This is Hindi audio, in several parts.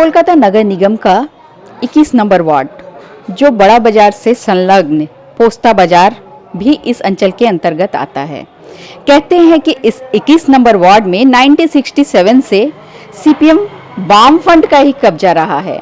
कोलकाता नगर निगम का 21 नंबर वार्ड, जो बड़ा बाजार से संलग्न पोस्ता बाजार भी इस अंचल के अंतर्गत आता है। कहते हैं कि इस 21 नंबर वार्ड में 1967 से सीपीएम वाम फ्रंट का ही कब्जा रहा है।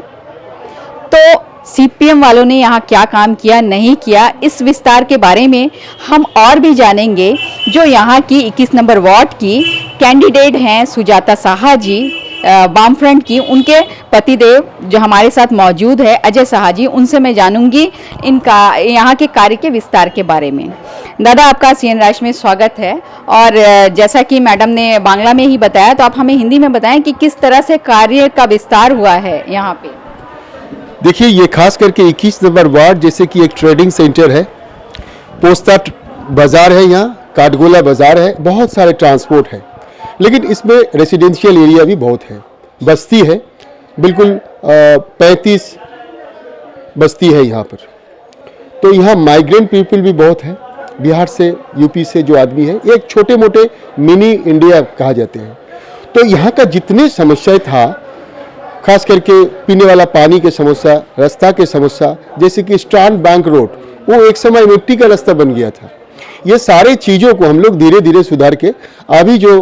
तो सीपीएम वालों ने यहाँ क्या काम किया, नहीं किया, इस विस्तार के बारे में हम और भी जानेंगे। जो यहाँ की 21 नंबर वार्ड की कैंडिडेट हैं सुजाता साहा जी, वाम फ्रंट की, उनके पतिदेव जो हमारे साथ मौजूद है अजय साहा जी, उनसे मैं जानूंगी इनका यहाँ के कार्य के विस्तार के बारे में। दादा, आपका सीएन राइस में स्वागत है। और जैसा कि मैडम ने बांग्ला में ही बताया, तो आप हमें हिंदी में बताएं कि किस तरह से कार्य का विस्तार हुआ है यहाँ पे। देखिए, ये खास करके 21 नंबर वार्ड जैसे कि एक ट्रेडिंग सेंटर है, पोस्ता बाज़ार है, यहाँ काठगोला बाज़ार है, बहुत सारे ट्रांसपोर्ट है, लेकिन इसमें रेसिडेंशियल एरिया भी बहुत है, बस्ती है, बिल्कुल 35 बस्ती है यहाँ पर। तो यहाँ माइग्रेंट पीपल भी बहुत है, बिहार से, यूपी से जो आदमी है, एक छोटे मोटे मिनी इंडिया कहा जाते हैं। तो यहाँ का जितने समस्याएं था, खास करके पीने वाला पानी के समस्या, रास्ता के समस्या, जैसे कि स्ट्रांड बैंक रोड, वो एक समय मिट्टी का रास्ता बन गया था। ये सारे चीज़ों को हम लोग धीरे धीरे सुधार के अभी जो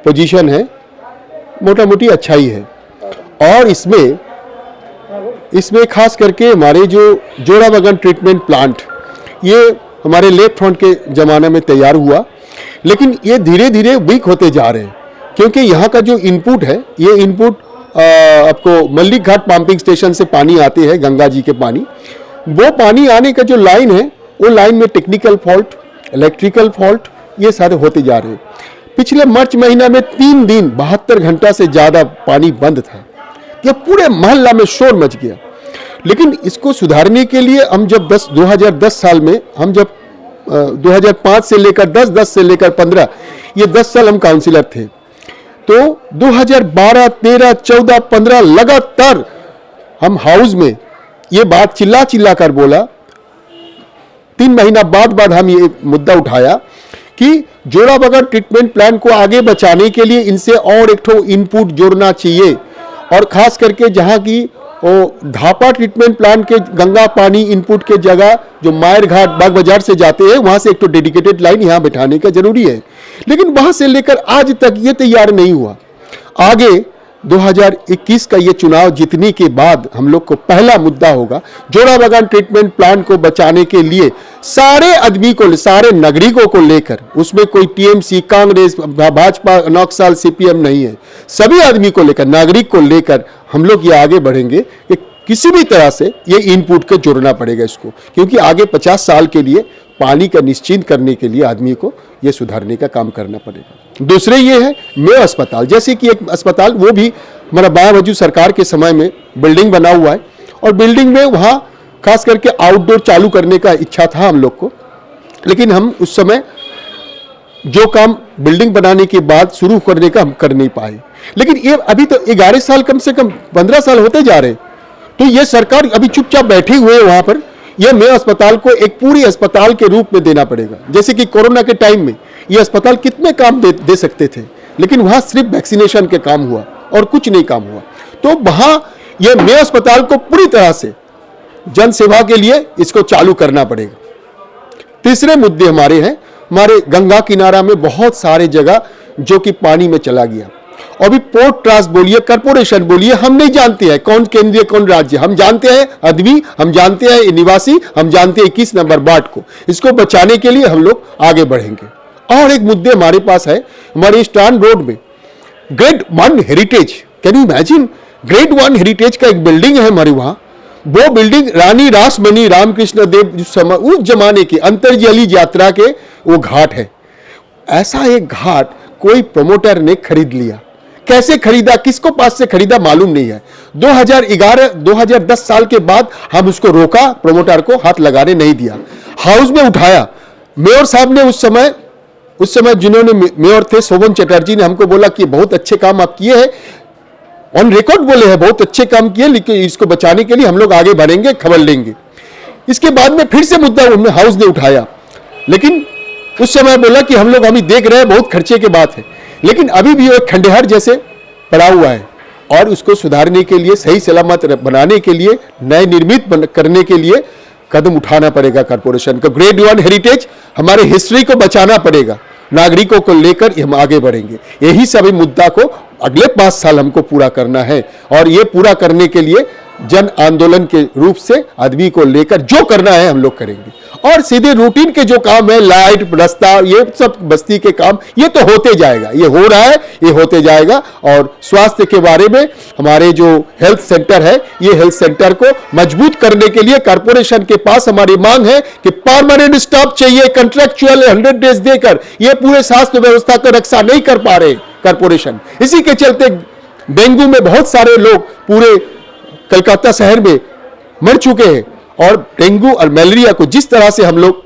पोजीशन है मोटा मोटी अच्छा ही है। और इसमें खास करके हमारे जो जोड़ाबागान ट्रीटमेंट प्लांट, ये हमारे लेफ्ट फ्रंट के ज़माने में तैयार हुआ, लेकिन ये धीरे धीरे वीक होते जा रहे हैं, क्योंकि यहाँ का जो इनपुट है, ये इनपुट आपको मल्लिक घाट पंपिंग स्टेशन से पानी आते हैं, गंगा जी के पानी, वो पानी आने का जो लाइन है, वो लाइन में टेक्निकल फॉल्ट, इलेक्ट्रिकल फॉल्ट, ये सारे होते जा रहे हैं। पिछले मार्च महीना में 3 दिन 72 घंटा से ज़्यादा पानी बंद था, यह पूरे मोहल्ला में शोर मच गया। लेकिन इसको सुधारने के लिए हम जब 2010 साल में, हम जब 2005 से लेकर 10 से लेकर 15, ये 10 साल हम काउंसिलर थे, तो 2012, 13, 14, 15 लगातार हम हाउस में ये बात चिल्ला कर बोला। 3 महीना बाद हम ये मुद्दा उठाया कि जोड़ाबागान ट्रीटमेंट प्लान को आगे बचाने के लिए इनसे और एक ठो इनपुट जोड़ना चाहिए। और खास करके जहाँ की वो धापा ट्रीटमेंट प्लांट के गंगा पानी इनपुट के जगह जो मायर घाट बाग बाजार से जाते हैं, वहाँ से एक तो डेडिकेटेड लाइन यहाँ बैठाने का जरूरी है, लेकिन वहाँ से लेकर आज तक ये तैयार नहीं हुआ। आगे 2021 का ये चुनाव जीतने के बाद हम लोग को पहला मुद्दा होगा जोड़ाबागान ट्रीटमेंट प्लांट को बचाने के लिए सारे आदमी को, सारे नागरिकों को लेकर, उसमें कोई टीएमसी, कांग्रेस, भाजपा, नक्सल, सीपीएम नहीं है, सभी आदमी को लेकर, नागरिक को लेकर हम लोग ये आगे बढ़ेंगे कि किसी भी तरह से ये इनपुट को जोड़ना पड़ेगा इसको, क्योंकि आगे 50 साल के लिए पानी का निश्चिंत करने के लिए आदमी को ये सुधारने का काम करना पड़ेगा। दूसरे ये है मेयो अस्पताल, जैसे कि एक अस्पताल, वो भी हमारा बाया बाजू सरकार के समय में बिल्डिंग बना हुआ है, और बिल्डिंग में वहाँ खास करके आउटडोर चालू करने का इच्छा था हम लोग को, लेकिन हम उस समय जो काम बिल्डिंग बनाने के बाद शुरू करने का हम कर नहीं पाए। लेकिन ये अभी तो 11 साल, कम से कम 15 साल होते जा रहे, तो ये सरकार अभी चुपचाप बैठे हुए है वहाँ पर। यह मेयो अस्पताल को एक पूरी अस्पताल के रूप में देना पड़ेगा। जैसे कि कोरोना के टाइम में ये अस्पताल कितने काम दे सकते थे, लेकिन वहाँ सिर्फ वैक्सीनेशन के काम हुआ और कुछ नहीं काम हुआ। तो वहाँ ये मेयो अस्पताल को पूरी तरह से जन सेवा के लिए इसको चालू करना पड़ेगा। तीसरे मुद्दे हमारे हैं, हमारे गंगा किनारा में बहुत सारे जगह जो कि पानी में चला गया। अभी पोर्ट ट्रस्ट बोलिए, कॉर्पोरेशन बोलिए, हम नहीं जानते हैं कौन केंद्रीय कौन राज्य, हम जानते हैं आदमी, हम जानते हैं निवासी, हम जानते हैं 21 नंबर वार्ड को। इसको बचाने के लिए हम लोग आगे बढ़ेंगे। और एक मुद्दे हमारे पास है, हमारे स्ट्रांड रोड में grade 1 heritage, can you imagine, grade 1 heritage का एक बिल्डिंग है हमारे वहाँ। वो बिल्डिंग रानी रासमणि रामकृष्ण देव उस जमाने की अंतरजली यात्रा के वो घाट है। ऐसा एक घाट कोई प्रमोटर ने खरीद लिया, कैसे खरीदा, किसको पास से खरीदा मालूम नहीं है। 2010 साल के बाद हम उसको रोका, प्रमोटर को हाथ लगाने नहीं दिया, हाउस में उठाया। मेयर साहब ने उस समय जिन्होंने मेयर थे शोभन चटर्जी ने हमको बोला कि बहुत अच्छे काम आप किए हैं, ऑन रिकॉर्ड बोले हैं बहुत अच्छे काम किए, लेकिन इसको बचाने के लिए हम लोग आगे बढ़ेंगे, खबर लेंगे। इसके बाद में फिर से मुद्दा हाउस ने उठाया, लेकिन उस समय बोला कि हम लोग अभी देख रहे हैं, बहुत खर्चे की बात है। लेकिन अभी भी एक खंडहर जैसे पड़ा हुआ है, और उसको सुधारने के लिए, सही सलामत बनाने के लिए, नए निर्मित करने के लिए कदम उठाना पड़ेगा कॉरपोरेशन को। ग्रेड 1 हेरिटेज, हमारे हिस्ट्री को बचाना पड़ेगा, नागरिकों को लेकर हम आगे बढ़ेंगे। यही सभी मुद्दा को अगले 5 साल हमको पूरा करना है, और ये पूरा करने के लिए जन आंदोलन के रूप से आदमी को लेकर जो करना है हम लोग करेंगे। और सीधे रूटीन के जो काम है, लाइट, रास्ता, ये सब बस्ती के काम, ये तो होते जाएगा, ये हो रहा है, ये होते जाएगा। और स्वास्थ्य के बारे में हमारे जो हेल्थ सेंटर है, ये हेल्थ सेंटर को मजबूत करने के लिए कॉरपोरेशन के पास हमारी मांग है कि परमानेंट स्टाफ चाहिए, कॉन्ट्रैक्चुअल 100 डेज देकर। ये पूरे स्वास्थ्य व्यवस्था को रक्षा नहीं कर पा रहे कॉरपोरेशन। इसी के चलते डेंगू में बहुत सारे लोग पूरे कलकत्ता शहर में मर चुके हैं। और डेंगू और मलेरिया को जिस तरह से हम लोग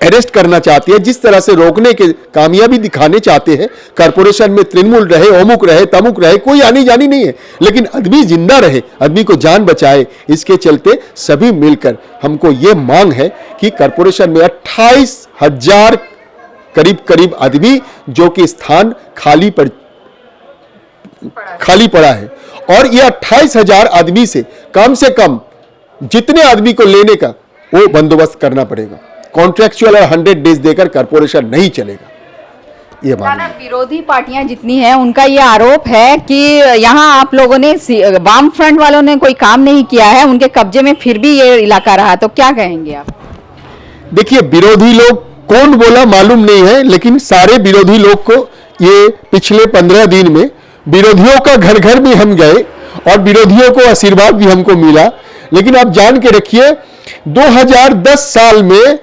अरेस्ट करना चाहते हैं, जिस तरह से रोकने के कामयाबी दिखाने चाहते हैं, कॉरपोरेशन में तृणमूल रहे, अमुक रहे, तमुक रहे, कोई आनी जानी नहीं है, लेकिन आदमी जिंदा रहे, आदमी को जान बचाए। इसके चलते सभी मिलकर हमको ये मांग है कि कॉरपोरेशन में 28,000 करीब आदमी जो कि स्थान खाली पड़ा है, और ये 28,000 आदमी से कम जितने आदमी को लेने का वो बंदोबस्त करना पड़ेगा। कॉन्ट्रैक्चुअल और 100 डेज देकर कॉरपोरेशन नहीं चलेगा। ये मानना है। विरोधी पार्टियां जितनी हैं उनका ये आरोप है कि यहाँ आप लोगों ने, वाम फ्रंट वालों ने कोई काम नहीं किया है, उनके कब्जे में फिर भी ये इलाका रहा, तो क्या कहेंगे आप? देखिए, विरोधी लोग कौन बोला मालूम नहीं है, लेकिन सारे विरोधी लोग को ये पिछले 15 दिन में विरोधियों का घर घर भी हम गए और विरोधियों को आशीर्वाद भी हमको मिला। लेकिन आप जान के रखिए, 2010 साल में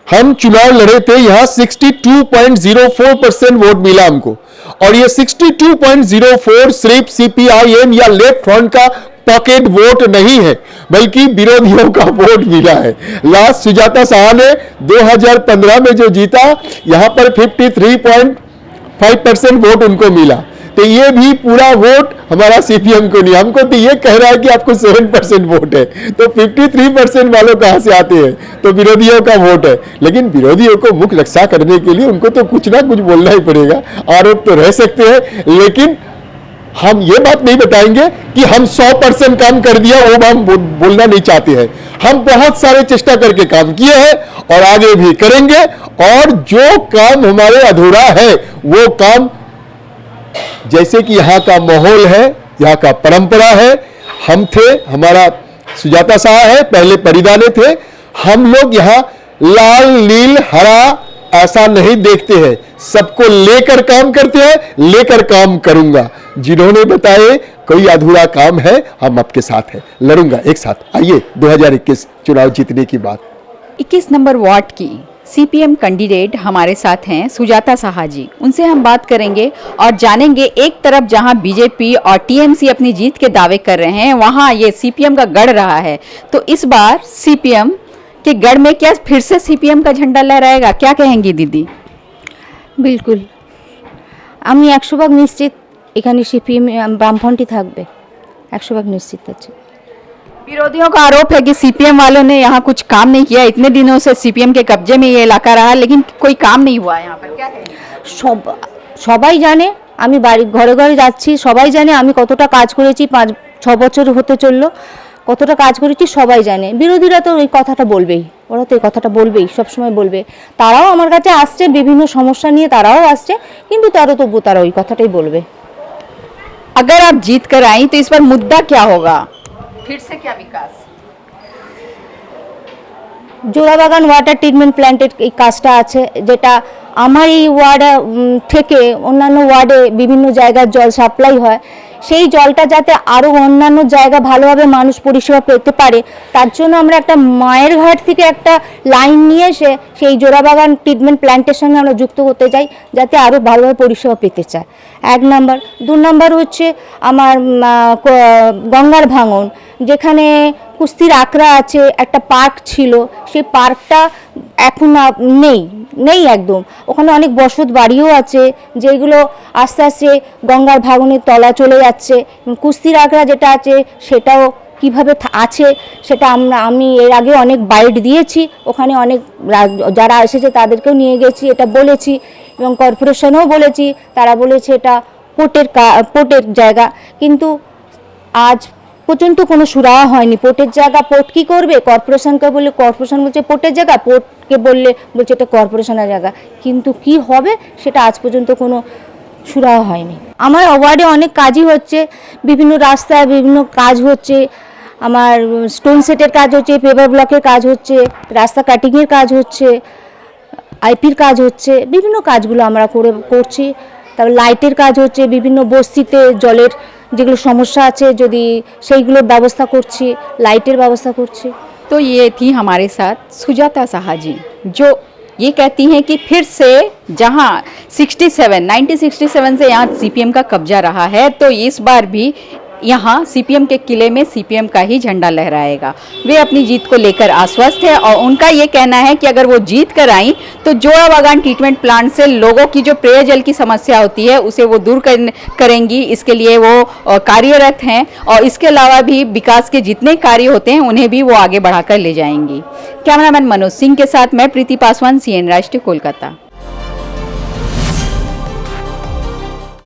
हम चुनाव लड़े थे, यहां 62.04% वोट मिला हमको, और ये 62.04 सिर्फ सीपीआईएम या लेफ्ट फ्रंट का पॉकेट वोट नहीं है, बल्कि विरोधियों का वोट मिला है। लास्ट सुजाता शाह ने 2015 में जो जीता, यहां पर 53.5% वोट उनको मिला। तो ये भी पूरा वोट हमारा सीपीएम को नहीं, हमको तो ये कह रहा है कि आपको 7% वोट है, तो 53% वालों कहां से आते हैं? तो विरोधियों का वोट है। लेकिन विरोधियों को मुख्य रक्षा करने के लिए उनको तो कुछ ना कुछ बोलना ही पड़ेगा। आरोप तो रह सकते हैं, लेकिन हम ये बात नहीं बताएंगे कि हम 100% काम कर दिया, वो हम बोलना नहीं चाहते हैं। हम बहुत सारे चेष्टा करके काम किए हैं और आगे भी करेंगे, और जो काम हमारे अधूरा है वो काम, जैसे कि यहाँ का माहौल है, यहाँ का परंपरा है, हम थे, हमारा सुजाता शाह है, पहले परिदाने थे, हम लोग यहाँ लाल नील हरा ऐसा नहीं देखते हैं, सबको लेकर काम करते हैं, लेकर काम करूंगा। जिन्होंने बताए कोई अधूरा काम है, हम आपके साथ हैं, लड़ूंगा एक साथ। आइए 2021 चुनाव जीतने की बात। 21 नंबर वार्ड की सीपीएम कैंडिडेट हमारे साथ हैं सुजाता शाह जी, उनसे हम बात करेंगे और जानेंगे, एक तरफ जहां बीजेपी और टीएमसी अपनी जीत के दावे कर रहे हैं, वहां ये सीपीएम का गढ़ रहा है, तो इस बार सीपीएम के गढ़ में क्या फिर से सीपीएम का झंडा लहराएगा? क्या कहेंगी दीदी? बिल्कुल, আমি 100% নিশ্চিত এখানে সিপিএম বামফ্রন্টই থাকবে, 100% নিশ্চিত আছে। विरोधियों का आरोप है कि सीपीएम वालों ने यहाँ कुछ काम नहीं किया, इतने दिनों से सीपीएम के कब्जे में ये इलाका रहा, लेकिन कोई काम नहीं हुआ यहाँ पर, क्या कहेंगे? সবাই জানে, আমি বাড়ি ঘরে ঘরে যাচ্ছি, সবাই জানে আমি কতটা কাজ করেছি, 5-6 বছর হতে চললো, কতটা কাজ করেছি সবাই জানে। বিরোধীরা তো এই কথাটা বলবেই, ওরা তো এই কথাটা বলবেই, সবসময় বলবে। তারাও আমার কাছে আসছে, বিভিন্ন সমস্যা নিয়ে তারাও আসছে, কিন্তু তবু তারা ওই কথাটাই বলবে। अगर आप जीत कर आई तो इस बार मुद्दा क्या होगा? फिर से क्या विकास? জোড়াবাগান ওয়াটার ট্রিটমেন্ট প্ল্যান্টের এই কাজটা আছে, যেটা আমার এই ওয়ার্ড থেকে অন্যান্য ওয়ার্ডে বিভিন্ন জায়গার জল সাপ্লাই হয়, সেই জলটা যাতে আরও অন্যান্য জায়গা ভালোভাবে মানুষ পরিষেবা পেতে পারে, তার জন্য আমরা একটা মায়ের ঘাট থেকে একটা লাইন নিয়ে এসে সেই জোড়াবাগান ট্রিটমেন্ট প্ল্যান্টের সঙ্গে আমরা যুক্ত করতে চাই, যাতে আরও ভালোভাবে পরিষেবা পেতে চায়। 1 নম্বর। 2 নম্বর হচ্ছে আমার গঙ্গার ভাঙন, যেখানে কুস্তির আখড়া আছে, একটা পার্ক ছিল, সেই পার্কটা এখন নেই একদম। ওখানে অনেক বসত বাড়িও আছে, যেগুলো আস্তে আস্তে গঙ্গার ভাঙনের তলা চলে যাচ্ছে। কুস্তির আখড়া যেটা আছে সেটাও কিভাবে আছে সেটা আমি এর আগে অনেক বাইট দিয়েছি, ওখানে অনেক যারা এসেছে তাদেরকেও নিয়ে গেছি, এটা বলেছি, এবং কর্পোরেশনেও বলেছি, তারা বলেছে এটা পোর্টের জায়গা, কিন্তু আজ পর্যন্ত কোনো সুরাহা হয়নি। পোর্টের জায়গা পোর্ট কি করবে, কর্পোরেশনকে বললে কর্পোরেশন বলছে পোর্টের জায়গা, পোর্টকে বললে বলছে এটা কর্পোরেশনের জায়গা, কিন্তু কি হবে সেটা আজ পর্যন্ত কোনো সুরাহা হয়নি। আমার ওয়ার্ডে অনেক কাজই হচ্ছে, বিভিন্ন রাস্তায় বিভিন্ন কাজ হচ্ছে, আমার স্টোন সেটের কাজ হচ্ছে, পেপার ব্লকের কাজ হচ্ছে, রাস্তা কাটিংয়ের কাজ হচ্ছে, আইপির কাজ হচ্ছে, বিভিন্ন কাজগুলো আমরা করছি। তারপর লাইটের কাজ হচ্ছে, বিভিন্ন বস্তিতে জলের যেগুলো সমস্যা আছে যদি সেইগুলোর ব্যবস্থা করছি, লাইটের ব্যবস্থা করছি। तो ये थी हमारे साथ सुजाता साहा जी, जो ये कहती हैं कि फिर से जहां 1967 से यहाँ सीपीएम का कब्जा रहा है, तो इस बार भी यहाँ सीपीएम के किले में सीपीएम का ही झंडा लहराएगा। वे अपनी जीत को लेकर आश्वस्त है और उनका ये कहना है कि अगर वो जीत कर आई तो जोड़ा बागान ट्रीटमेंट प्लांट से लोगों की जो पेयजल की समस्या होती है उसे वो दूर करेंगी। इसके लिए वो कार्यरत हैं और इसके अलावा भी विकास के जितने कार्य होते हैं उन्हें भी वो आगे बढ़ाकर ले जाएंगी। कैमरामैन मनोज सिंह के साथ मैं प्रीति पासवान, सीएन राष्ट्रीय, कोलकाता।